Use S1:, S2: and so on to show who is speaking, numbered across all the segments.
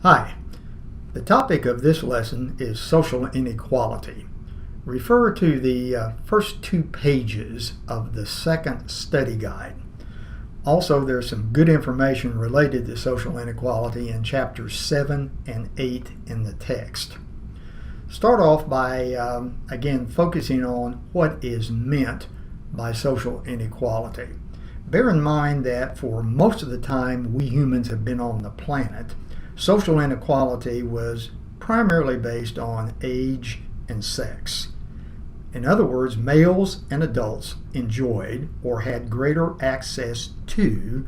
S1: Hi, the topic of this lesson is social inequality. Refer to the first 2 pages of the second study guide. Also, there's some good information related to social inequality in chapters 7 and 8 in the text. Start off by, again, focusing on what is meant by social inequality. Bear in mind that for most of the time we humans have been on the planet, social inequality was primarily based on age and sex. In other words, males and adults enjoyed or had greater access to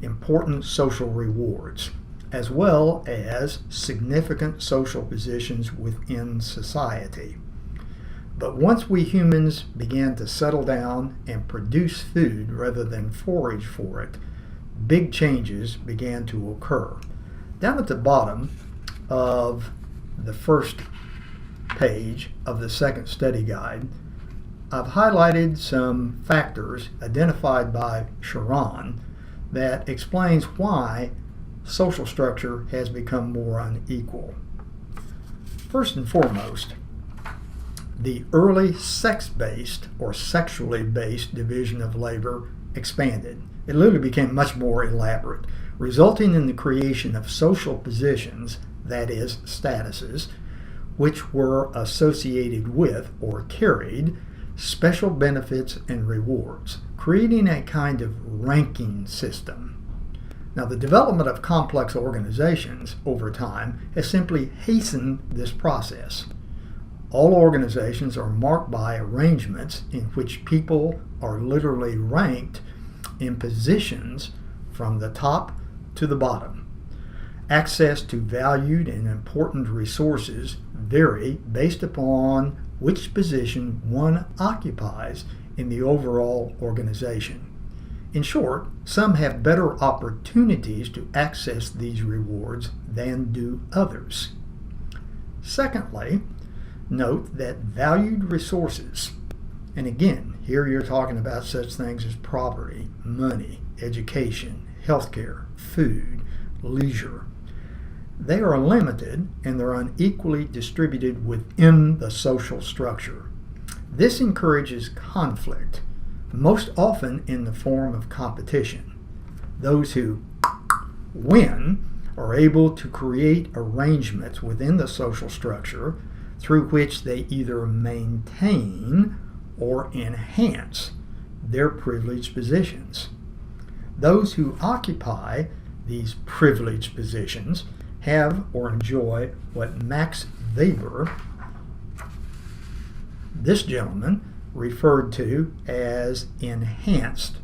S1: important social rewards, as well as significant social positions within society. But once we humans began to settle down and produce food rather than forage for it, big changes began to occur. Down at the bottom of the first page of the second study guide, I've highlighted some factors identified by Sharon that explains why social structure has become more unequal. First and foremost, the early sex-based or sexually based division of labor expanded. It literally became much more elaborate, resulting in the creation of social positions, that is, statuses, which were associated with or carried special benefits and rewards, creating a kind of ranking system. Now, the development of complex organizations over time has simply hastened this process. All organizations are marked by arrangements in which people are literally ranked in positions from the top to the bottom. Access to valued and important resources vary based upon which position one occupies in the overall organization. In short, some have better opportunities to access these rewards than do others. Secondly, note that valued resources, and again, here you're talking about such things as property, money, education, healthcare, food, leisure. They are limited and they're unequally distributed within the social structure. This encourages conflict, most often in the form of competition. Those who win are able to create arrangements within the social structure through which they either maintain or enhance their privileged positions. Those who occupy these privileged positions have or enjoy what Max Weber, this gentleman, referred to as enhanced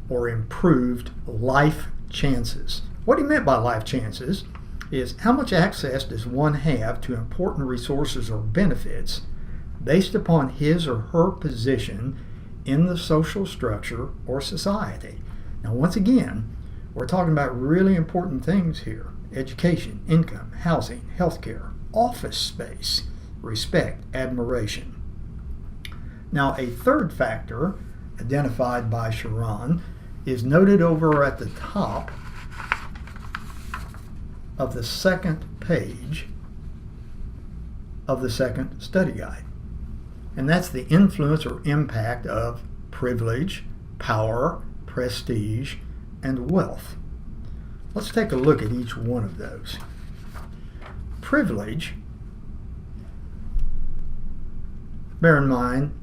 S1: or improved life chances. What he meant by life chances is how much access does one have to important resources or benefits based upon his or her position in the social structure or society. Now, once again, we're talking about really important things here: education, income, housing, healthcare, office space, respect, admiration. Now, a third factor identified by Sharon is noted over at the top of the second page of the second study guide. And that's the influence or impact of privilege, power, prestige, and wealth. Let's take a look at each one of those. Privilege, bear in mind,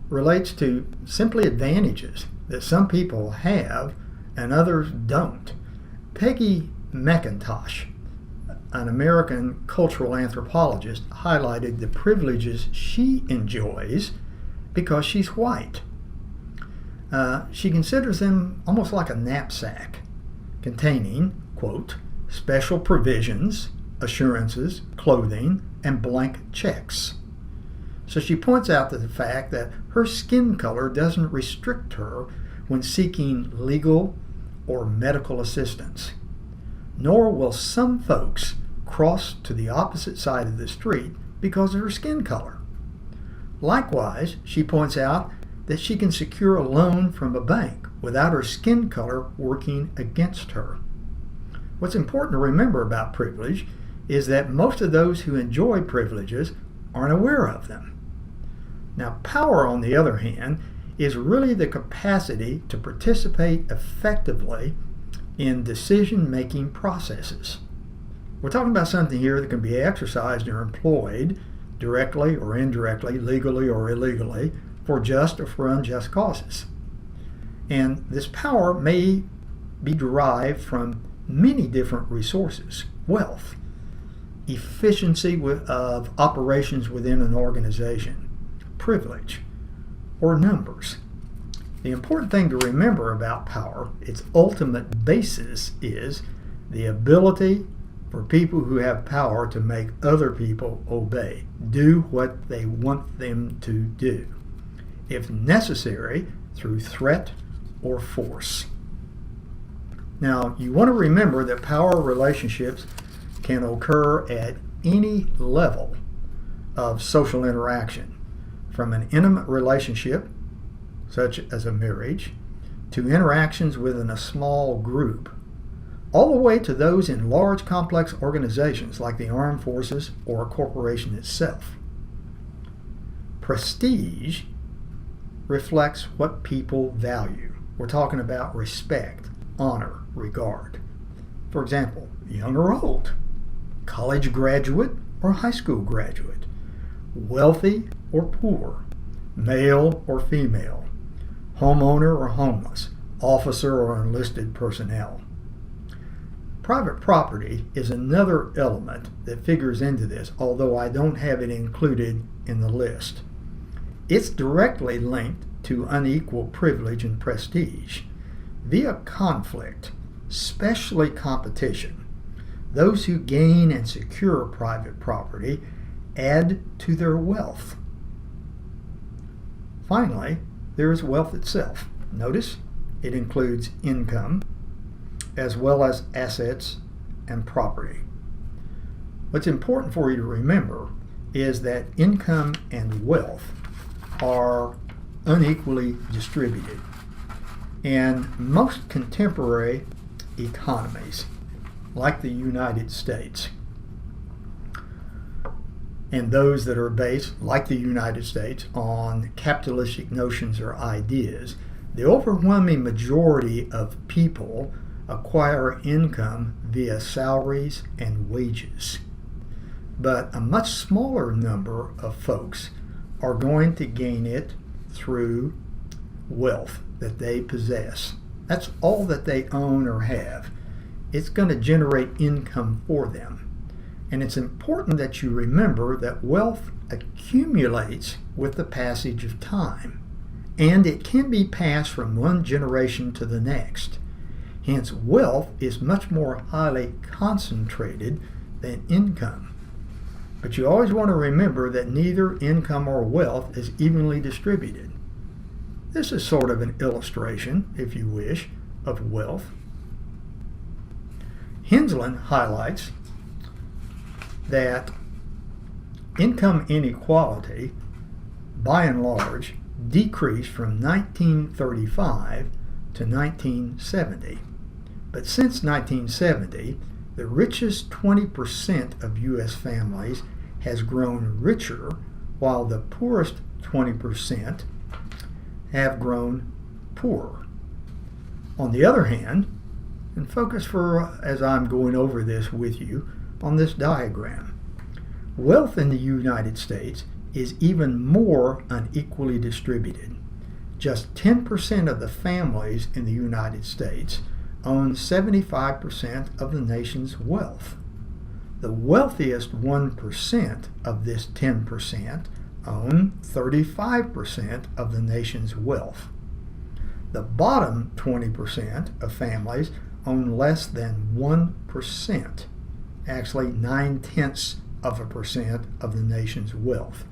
S1: relates to simply advantages that some people have and others don't. Peggy McIntosh, an American cultural anthropologist, highlighted the privileges she enjoys because she's white. She considers them almost like a knapsack containing, quote, special provisions, assurances, clothing, and blank checks. So she points out to the fact that her skin color doesn't restrict her when seeking legal or medical assistance. Nor will some folks cross to the opposite side of the street because of her skin color. Likewise, she points out that she can secure a loan from a bank without her skin color working against her. What's important to remember about privilege is that most of those who enjoy privileges aren't aware of them. Now, power, on the other hand, is really the capacity to participate effectively in decision-making processes. We're talking about something here that can be exercised or employed directly or indirectly, legally or illegally, for just or for unjust causes. And this power may be derived from many different resources: wealth, efficiency of operations within an organization, privilege, or numbers. The important thing to remember about power, its ultimate basis, is the ability for people who have power to make other people obey, do what they want them to do, if necessary, through threat or force. Now, you want to remember that power relationships can occur at any level of social interaction, from an intimate relationship, such as a marriage, to interactions within a small group, all the way to those in large complex organizations like the armed forces or a corporation itself. Prestige reflects what people value. We're talking about respect, honor, regard. For example, young or old, college graduate or high school graduate, wealthy or poor, male or female, homeowner or homeless, officer or enlisted personnel. Private property is another element that figures into this, although I don't have it included in the list. It's directly linked to unequal privilege and prestige via conflict, especially competition. Those who gain and secure private property add to their wealth. Finally, there is wealth itself. Notice it includes income as well as assets and property. What's important for you to remember is that income and wealth are unequally distributed. And most contemporary economies, like the United States, and those that are based, like the United States, on capitalistic notions or ideas, the overwhelming majority of people acquire income via salaries and wages. But a much smaller number of folks are going to gain it through wealth that they possess. That's all that they own or have. It's going to generate income for them. And it's important that you remember that wealth accumulates with the passage of time, and it can be passed from one generation to the next. Hence, wealth is much more highly concentrated than income. But you always want to remember that neither income or wealth is evenly distributed. This is sort of an illustration, if you wish, of wealth. Henslin highlights that income inequality, by and large, decreased from 1935 to 1970. But since 1970, the richest 20% of U.S. families has grown richer, while the poorest 20% have grown poorer. On the other hand, and focus as I'm going over this with you, on this diagram, wealth in the United States is even more unequally distributed. Just 10% of the families in the United States own 75% of the nation's wealth. The wealthiest 1% of this 10% own 35% of the nation's wealth. The bottom 20% of families own less than 1%, actually 0.9% of the nation's wealth.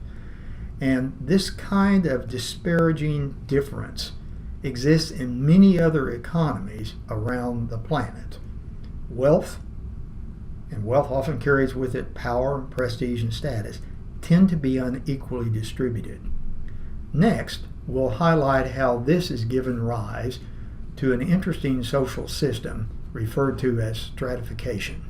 S1: And this kind of disparaging difference exists in many other economies around the planet. Wealth, and wealth often carries with it power, prestige, and status, tend to be unequally distributed. Next, we'll highlight how this has given rise to an interesting social system referred to as stratification.